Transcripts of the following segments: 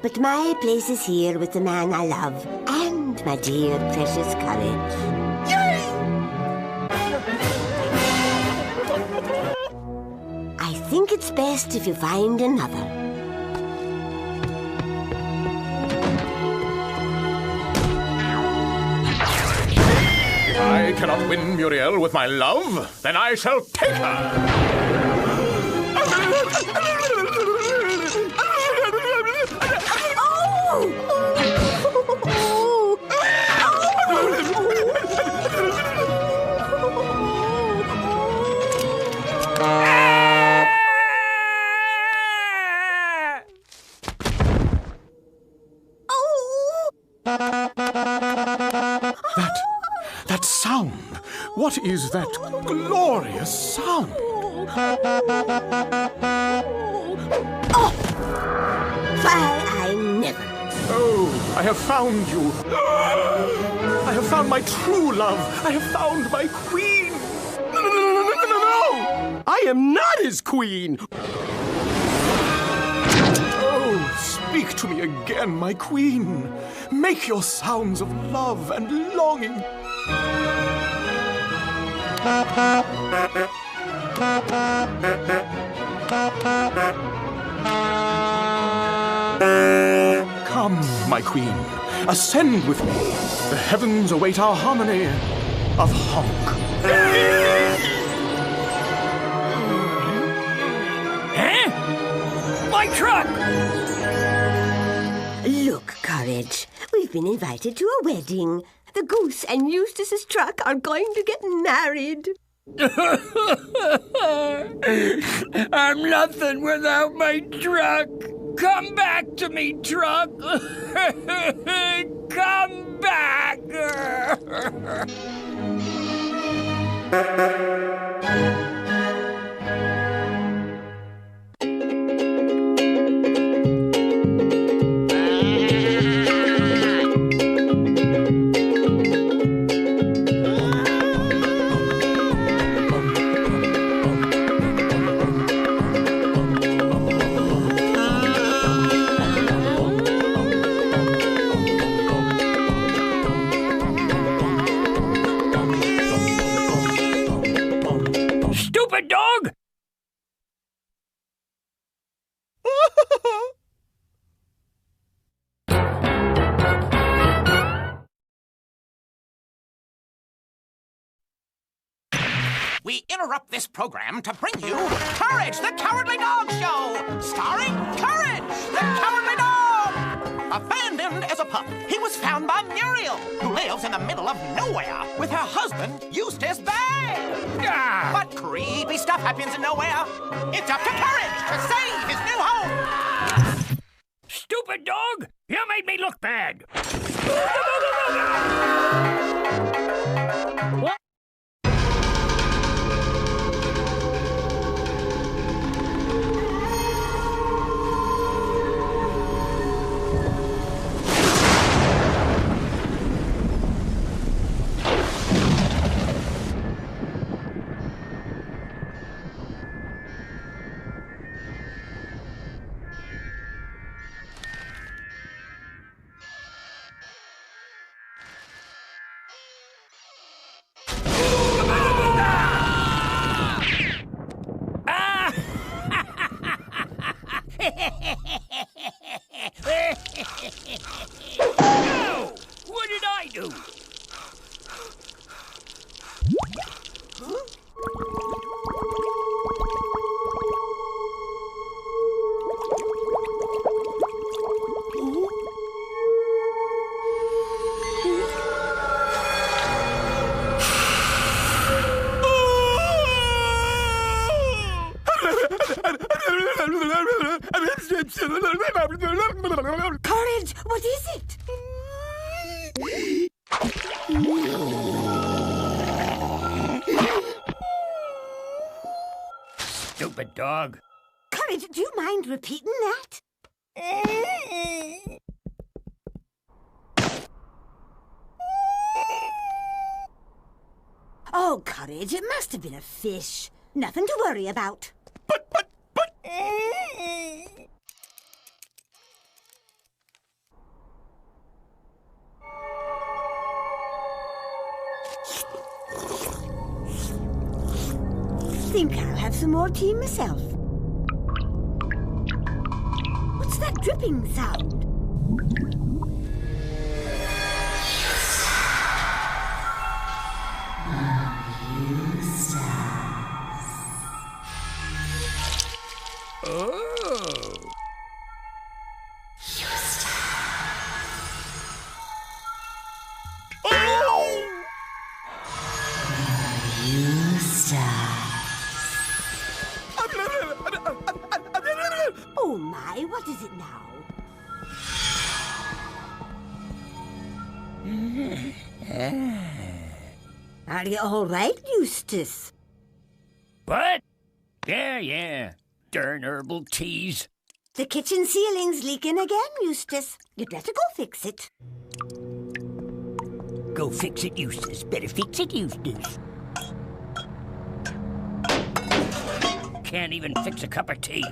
But my place is here with the man I love and my dear precious Courage. I think it's best if you find another. If I cannot win Muriel with my love, then I shall take her! That sound! What is that glorious sound? Oh! Why, I never. Oh, I have found you. I have found my true love. I have found my queen. No! I am not his queen! Oh, speak to me again, my queen. Make your sounds of love and longing. Come, my queen, ascend with me. The heavens await our harmony of honk. Huh? My truck! Look, Courage, we've been invited to a wedding. The goose and Eustace's truck are going to get married. I'm nothing without my truck. Come back to me, truck. Come back. Stupid dog! We interrupt this program to bring you Courage, the Cowardly Dog Show, starring Courage, the Cowardly Dog. Abandoned as a pup, he was found by Muriel, who lives in the middle of nowhere with her husband, Eustace Bay. But creepy stuff happens in nowhere. It's up to Courage to save his new home. Stupid dog! You made me look bad. What? No! What did I do? Courage, what is it? Stupid dog. Courage, do you mind repeating that? Oh, Courage, it must have been a fish. Nothing to worry about. But... think I'll have some more tea myself. What's that dripping sound? Oh my, what is it now? Are you all right, Eustace? What? Yeah. Darn herbal teas. The kitchen ceiling's leaking again, Eustace. You'd better go fix it. Go fix it, Eustace. Better fix it, Eustace. Can't even fix a cup of tea.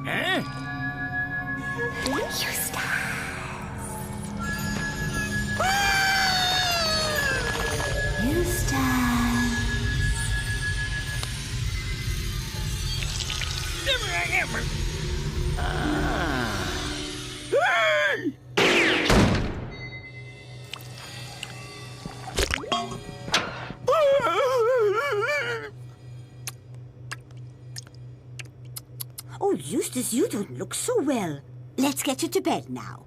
Huh? Oh, Eustace, you don't look so well. Let's get you to bed now.